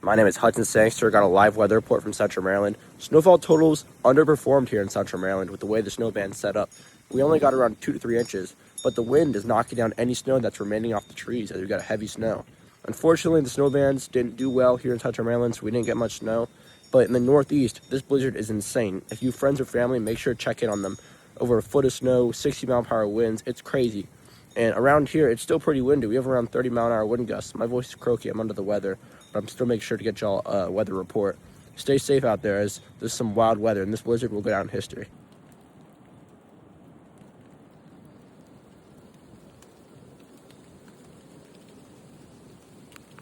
My name is Hudson Sangster. Got a live weather report from Central Maryland. Snowfall totals underperformed here in Central Maryland with the way the snow band's set up. We only got around 2 to 3 inches, but the wind is knocking down any snow that's remaining off the trees as we got heavy snow. Unfortunately, the snow bands didn't do well here in Central Maryland, so we didn't get much snow. But in the Northeast, this blizzard is insane. If you have friends or family, make sure to check in on them. Over a foot of snow, 60-mile-per-hour winds. It's crazy. And around here, it's still pretty windy. We have around 30-mile-an-hour wind gusts. My voice is croaky. I'm under the weather, but I'm still making sure to get y'all a weather report. Stay safe out there, as there's some wild weather, and this blizzard will go down in history.